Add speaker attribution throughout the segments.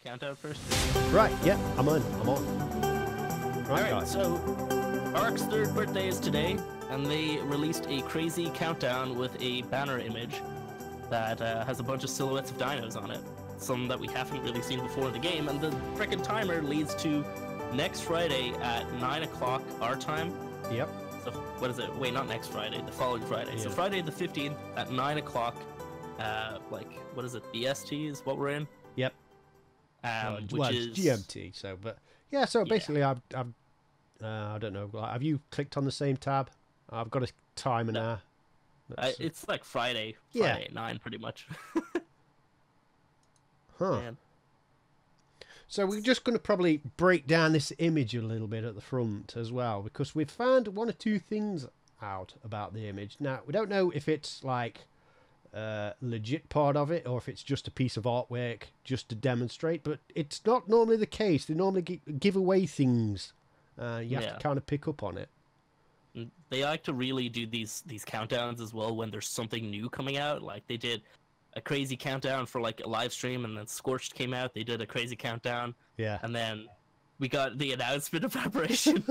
Speaker 1: countdown first?
Speaker 2: Right, yeah, I'm on. Right,
Speaker 1: Alright,
Speaker 2: guys.
Speaker 1: so ARK's third birthday is today, and they released a crazy countdown with a banner image that has a bunch of silhouettes of dinos on it. Some that we haven't really seen before in the game, and the frickin' timer leads to next Friday at 9 o'clock our time.
Speaker 2: Yep.
Speaker 1: So, what is it? Wait, not next Friday, the following Friday.
Speaker 2: Yeah.
Speaker 1: So Friday the 15th at 9 o'clock, like, what is it? BST is what we're in?
Speaker 2: Yep.
Speaker 1: Which
Speaker 2: well,
Speaker 1: is...
Speaker 2: it's GMT, so, but, yeah, so basically I don't know, have you clicked on the same tab? I've got a timer now.
Speaker 1: It's like Friday at 9, pretty much.
Speaker 2: Huh.
Speaker 1: Man.
Speaker 2: So we're just going to probably break down this image a little bit at the front as well, because we've found one or two things out about the image. Now, we don't know if it's like a legit part of it or if it's just a piece of artwork just to demonstrate, but it's not normally the case. They normally give away things. You have to kind of pick up on it.
Speaker 1: They like to really do these countdowns as well when there's something new coming out. Like they did a crazy countdown for like a live stream, and then Scorched came out. They did a crazy countdown.
Speaker 2: Yeah.
Speaker 1: And then we got the announcement of preparation.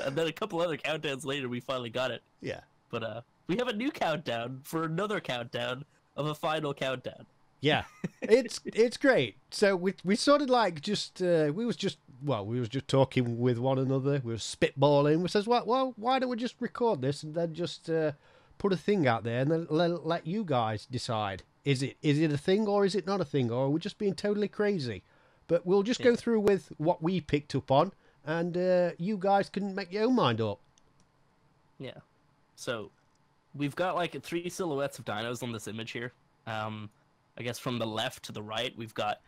Speaker 1: And then a couple other countdowns later, we finally got it.
Speaker 2: Yeah.
Speaker 1: But we have a new countdown for another countdown of a final countdown.
Speaker 2: Yeah, it's great. So we sort of like just we was just talking with one another. We were spitballing. We says, well, why don't we just record this and then just put a thing out there and then let you guys decide. Is it a thing or is it not a thing, or are we just being totally crazy? But we'll just go through with what we picked up on, and you guys can make your own mind up.
Speaker 1: Yeah. So we've got like 3 silhouettes of dinos on this image here. I guess from the left to the right, we've got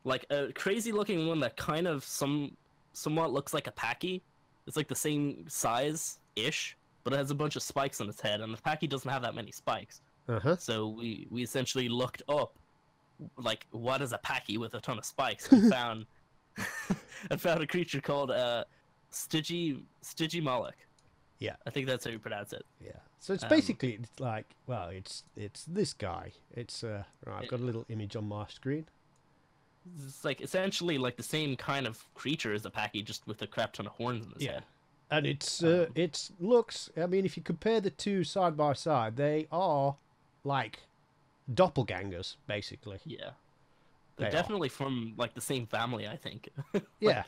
Speaker 1: like a crazy looking one that kind of somewhat looks like a Packy. It's like the same size-ish, but it has a bunch of spikes on its head, and the Packy doesn't have that many spikes.
Speaker 2: Uh-huh.
Speaker 1: So we essentially looked up, like, what is a Packy with a ton of spikes, and found a creature called Stygimoloch.
Speaker 2: Yeah,
Speaker 1: I think that's how you pronounce it.
Speaker 2: Yeah. So it's basically it's like, well, it's this guy. It's right, I've got a little image on my screen.
Speaker 1: It's like essentially like the same kind of creature as a Packy, just with a crap ton of horns in his head.
Speaker 2: And it's looks. I mean, if you compare the two side by side, they are like doppelgangers, basically.
Speaker 1: Yeah, they're definitely from like the same family, I think.
Speaker 2: Yeah,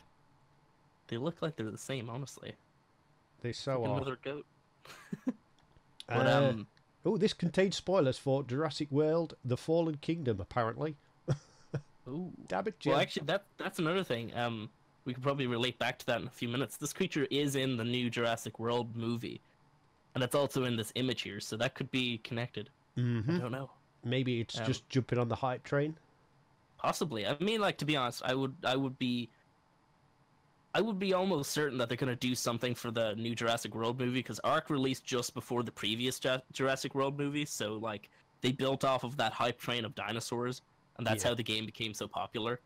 Speaker 1: they look like they're the same, honestly.
Speaker 2: They so are.
Speaker 1: Another goat. But,
Speaker 2: oh, this contains spoilers for Jurassic World: The Fallen Kingdom, apparently.
Speaker 1: Ooh.
Speaker 2: Damn it, Jim.
Speaker 1: Well, actually, that's another thing. We could probably relate back to that in a few minutes. This creature is in the new Jurassic World movie, and it's also in this image here, so that could be connected.
Speaker 2: Mm-hmm.
Speaker 1: I don't know.
Speaker 2: Maybe it's just jumping on the hype train.
Speaker 1: Possibly. I mean, like, to be honest, I would be almost certain that they're going to do something for the new Jurassic World movie, because ARK released just before the previous Jurassic World movie, so, like, they built off of that hype train of dinosaurs, and that's how the game became so popular.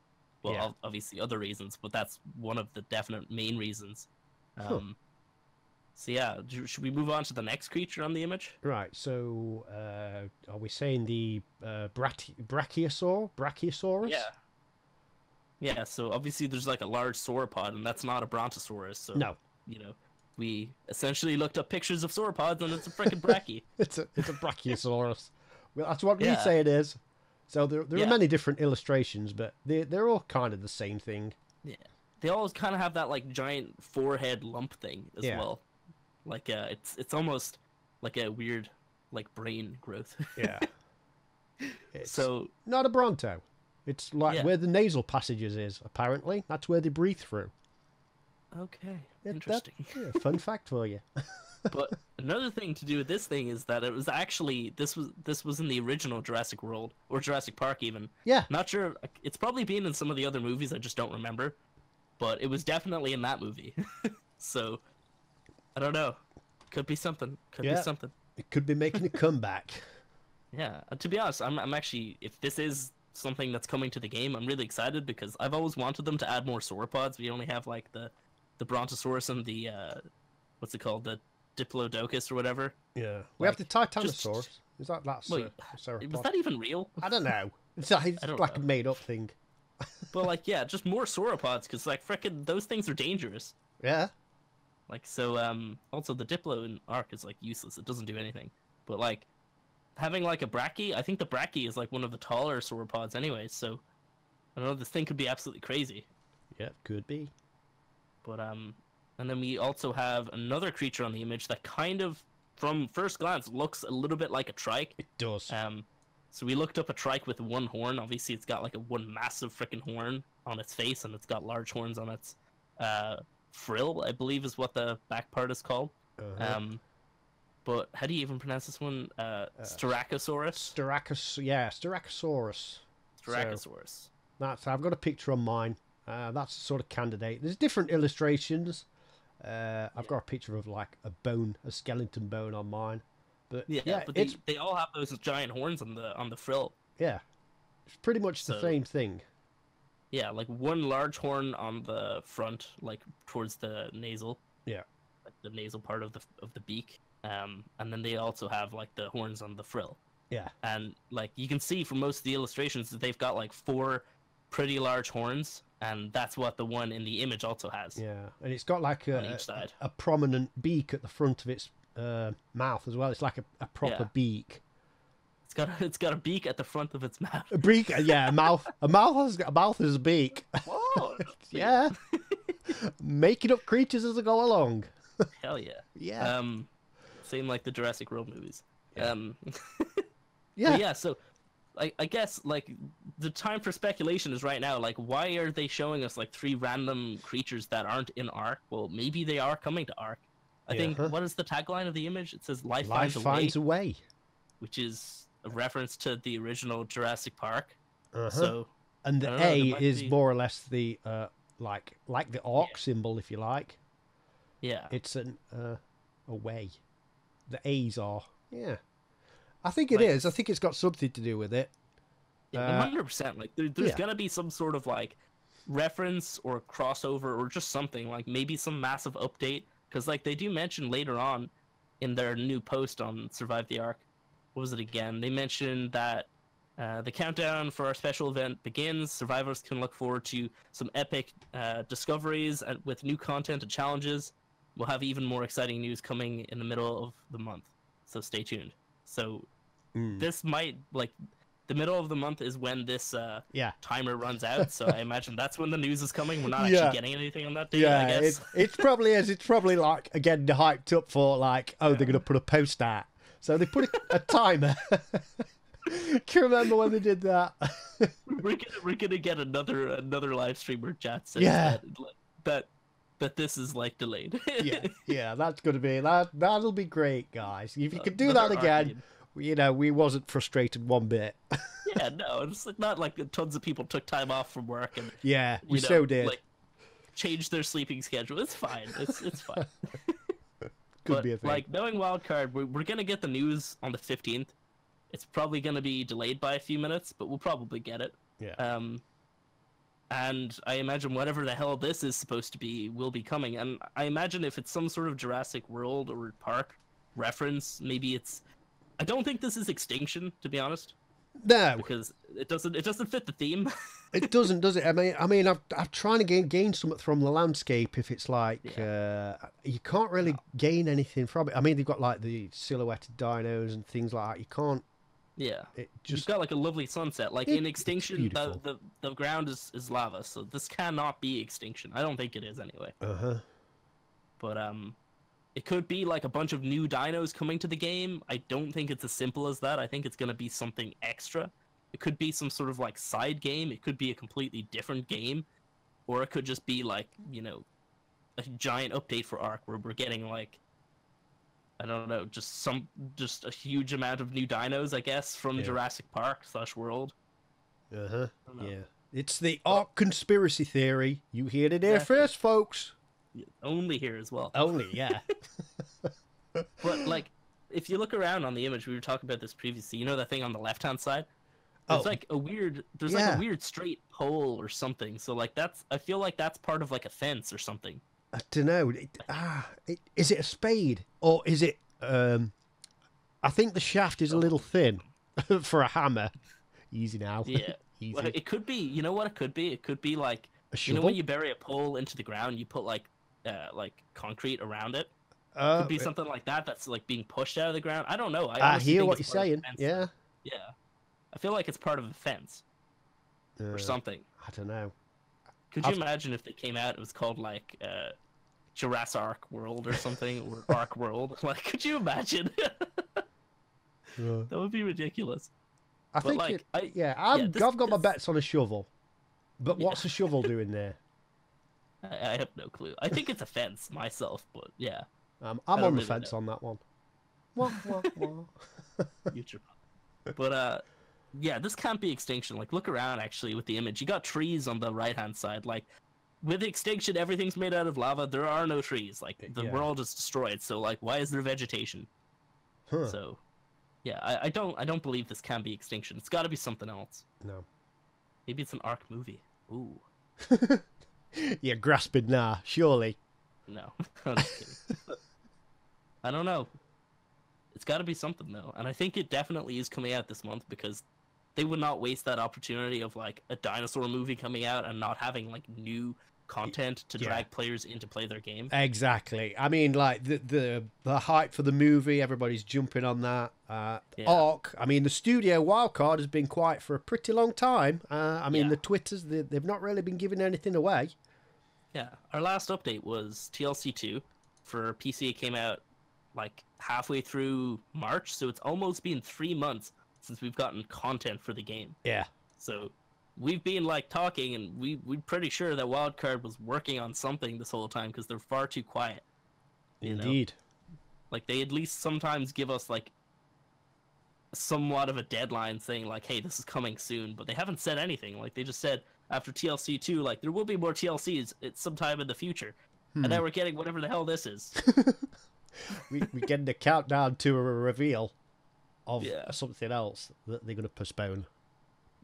Speaker 1: Well, obviously other reasons, but that's one of the definite main reasons. So, yeah, should we move on to the next creature on the image?
Speaker 2: Right, so, are we saying the Brachiosaurus?
Speaker 1: Yeah. Yeah, so obviously there's like a large sauropod, and that's not a brontosaurus. So,
Speaker 2: no.
Speaker 1: You know, we essentially looked up pictures of sauropods, and it's a frickin' brachie.
Speaker 2: it's a Brachiosaurus. Well, that's what we say it is. So there are many different illustrations, but they're all kind of the same thing.
Speaker 1: Yeah. They all kind of have that like giant forehead lump thing as well. Like it's almost like a weird like brain growth.
Speaker 2: Yeah. It's
Speaker 1: so
Speaker 2: not a Bronto. It's like where the nasal passages is, apparently. That's where they breathe through.
Speaker 1: Okay. Interesting.
Speaker 2: Fun fact for you.
Speaker 1: But another thing to do with this thing is that it was actually this was in the original Jurassic World, or Jurassic Park even.
Speaker 2: Yeah.
Speaker 1: Not sure. It's probably been in some of the other movies. I just don't remember. But it was definitely in that movie. So I don't know. Could be something. Could be something.
Speaker 2: It could be making a comeback.
Speaker 1: Yeah. To be honest, I'm actually, if this is something that's coming to the game, I'm really excited, because I've always wanted them to add more sauropods. We only have like the Brontosaurus and the what's it called, the Diplodocus or whatever.
Speaker 2: Yeah, we have the Titanosaurus. Is that
Speaker 1: wait, was that even real?
Speaker 2: I don't know. It's like a made up thing.
Speaker 1: But like, yeah, just more sauropods, because like frickin' those things are dangerous.
Speaker 2: Yeah.
Speaker 1: Like, so also the Diplo in ARK is like useless. It doesn't do anything. But like having like a Brachy, I think the Brachy is like one of the taller sauropods anyway. So I don't know, this thing could be absolutely crazy.
Speaker 2: Yeah, could be.
Speaker 1: But and then we also have another creature on the image that kind of, from first glance, looks a little bit like a trike.
Speaker 2: It does.
Speaker 1: So we looked up a trike with one horn. Obviously, it's got like one massive freaking horn on its face, and it's got large horns on its frill, I believe is what the back part is called. But how do you even pronounce this one? Styracosaurus?
Speaker 2: Styracosaurus.
Speaker 1: Styracosaurus.
Speaker 2: So, I've got a picture on mine. That's the sort of candidate. There's different illustrations. I've got a picture of like a skeleton bone on mine. But
Speaker 1: yeah, but they all have those giant horns on the frill.
Speaker 2: Yeah, it's pretty much the same thing.
Speaker 1: Yeah, like one large horn on the front, like towards the nasal.
Speaker 2: Yeah,
Speaker 1: like the nasal part of the beak. And then they also have like the horns on the frill.
Speaker 2: Yeah,
Speaker 1: and like you can see from most of the illustrations that they've got like 4 pretty large horns, and that's what the one in the image also has.
Speaker 2: Yeah, and it's got like
Speaker 1: on each side.
Speaker 2: a prominent beak at the front of its mouth as well. It's like a proper beak.
Speaker 1: It's got a beak at the front of its mouth.
Speaker 2: A beak, yeah, a mouth. A mouth has a beak.
Speaker 1: Whoa!
Speaker 2: Yeah, making up creatures as they go along.
Speaker 1: Hell yeah.
Speaker 2: Yeah.
Speaker 1: Same like the Jurassic World movies. Yeah.
Speaker 2: Yeah.
Speaker 1: Yeah. So, I guess like the time for speculation is right now. Like, why are they showing us like 3 random creatures that aren't in ARK? Well, maybe they are coming to ARK. I think, what is the tagline of the image? It says "Life finds a way," which is a reference to the original Jurassic Park. So,
Speaker 2: and the A is more or less the like the ARK symbol, if you like.
Speaker 1: Yeah,
Speaker 2: it's a way. The A's are I think it is. I think it's got something to do with it.
Speaker 1: Yeah, 100%. Like there's gonna be some sort of like reference or crossover or just something, like maybe some massive update, because like they do mention later on in their new post on Survive the Ark. What was it again? They mentioned that the countdown for our special event begins. Survivors can look forward to some epic discoveries with new content and challenges. We'll have even more exciting news coming in the middle of the month, so stay tuned. So this might, like, the middle of the month is when this timer runs out, so I imagine that's when the news is coming. We're not actually getting anything on that day, I guess.
Speaker 2: It probably is. It's probably, like, again, hyped up for, like, they're going to put a post out. So they put a timer. Can you remember when they did that?
Speaker 1: we're gonna get another live streamer chat says that this is like delayed.
Speaker 2: yeah, that's gonna be that'll be great, guys. If you could do that again, we wasn't frustrated one bit.
Speaker 1: Yeah, no, it's not like tons of people took time off from work and
Speaker 2: we so did.
Speaker 1: Like, changed their sleeping schedule. It's fine. It's fine.
Speaker 2: Could be a thing.
Speaker 1: Like, knowing Wildcard, we're gonna get the news on the 15th. It's probably gonna be delayed by a few minutes, but we'll probably get it.
Speaker 2: Yeah.
Speaker 1: And I imagine whatever the hell this is supposed to be will be coming. And I imagine if it's some sort of Jurassic World or Park reference, maybe it's. I don't think this is Extinction, to be honest.
Speaker 2: No,
Speaker 1: because it doesn't fit the theme.
Speaker 2: It doesn't, does it? I mean, I'm trying to gain something from the landscape. If it's like you can't really gain anything from it. I mean, they've got like the silhouetted dinos and things like that. You can't.
Speaker 1: Yeah, you've got like a lovely sunset. Like in Extinction, the ground is lava, so this cannot be Extinction. I don't think it is anyway. But it could be like a bunch of new dinos coming to the game. I don't think it's as simple as that. I think it's gonna be something extra. It could be some sort of like side game. It could be a completely different game, or it could just be like a giant update for ARK where we're getting like. I don't know, just a huge amount of new dinos, I guess, from Jurassic Park / World.
Speaker 2: Yeah. It's the ARK conspiracy theory. You heard it here first, folks.
Speaker 1: Only here as well.
Speaker 2: Only, yeah.
Speaker 1: But like, if you look around on the image, we were talking about this previously. You know that thing on the left-hand side? There's like a weird, like a weird straight pole or something. So like I feel like that's part of like a fence or something.
Speaker 2: I don't know. Is it a spade or is it? I think the shaft is a little thin for a hammer. Easy now.
Speaker 1: Yeah.
Speaker 2: Easy.
Speaker 1: Well, it could be. You know what it could be? It could be like
Speaker 2: A
Speaker 1: you know
Speaker 2: shovel?
Speaker 1: when you bury a pole into the ground, you put like concrete around it. Could be something like that. That's like being pushed out of the ground. I don't know.
Speaker 2: I
Speaker 1: honestly
Speaker 2: hear
Speaker 1: think
Speaker 2: what
Speaker 1: it's
Speaker 2: you're
Speaker 1: part of
Speaker 2: saying.
Speaker 1: the fence,
Speaker 2: Yeah.
Speaker 1: though. Yeah. I feel like it's part of a fence or something.
Speaker 2: I don't know.
Speaker 1: Could you imagine if they came out? It was called like Jurassic World or something, or Ark World. Like, could you imagine? That would be ridiculous.
Speaker 2: I
Speaker 1: But,
Speaker 2: think,
Speaker 1: like,
Speaker 2: I've got my bets on a shovel. But what's a shovel doing there?
Speaker 1: I have no clue. I think it's a fence myself, but yeah.
Speaker 2: I'm
Speaker 1: don't
Speaker 2: on the
Speaker 1: really
Speaker 2: fence
Speaker 1: know.
Speaker 2: on that one. Wah, wah, wah.
Speaker 1: Future. But yeah, this can't be extinction. Like, look around actually with the image. You got trees on the right hand side. Like, with extinction, everything's made out of lava. There are no trees. Like, the world is destroyed. So, like, why is there vegetation?
Speaker 2: Huh.
Speaker 1: So, yeah, I don't believe this can be extinction. It's got to be something else.
Speaker 2: No.
Speaker 1: Maybe it's an ARK movie. Ooh.
Speaker 2: You're grasping now, surely.
Speaker 1: No, I'm just kidding. I don't know. It's got to be something though, and I think it definitely is coming out this month because they would not waste that opportunity of like a dinosaur movie coming out and not having like new content to drag players in to play their game.
Speaker 2: Exactly. I mean, like the hype for the movie, everybody's jumping on that. ARK. I mean, the studio wildcard has been quiet for a pretty long time. I mean, the Twitters, they've not really been giving anything away.
Speaker 1: Yeah, our last update was TLC 2 for PC. It came out like halfway through March, so it's almost been 3 months since we've gotten content for the game.
Speaker 2: Yeah.
Speaker 1: So we've been like talking, and we're pretty sure that Wildcard was working on something this whole time because they're far too quiet.
Speaker 2: Indeed.
Speaker 1: Like they at least sometimes give us like somewhat of a deadline saying like, hey, this is coming soon, but they haven't said anything. Like they just said after TLC 2, like there will be more TLCs at sometime in the future. And then we're getting whatever the hell this is.
Speaker 2: we getting the countdown to a reveal of something else that they're going to postpone,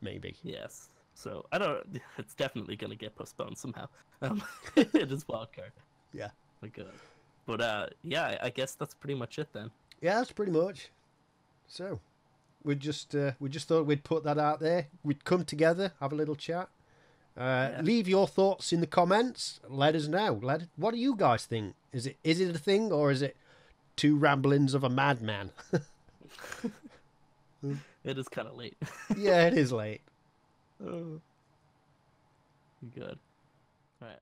Speaker 2: maybe.
Speaker 1: Yes. So I don't. It's definitely going to get postponed somehow. It is Wildcard.
Speaker 2: Yeah.
Speaker 1: My God. But yeah, I guess that's pretty much it then.
Speaker 2: Yeah, that's pretty much. So we just thought we'd put that out there. We'd come together, have a little chat. Leave your thoughts in the comments. Let us know. What do you guys think? Is it a thing, or is it two ramblings of a madman?
Speaker 1: It is kind of late.
Speaker 2: Yeah, it is late.
Speaker 1: Good. All right.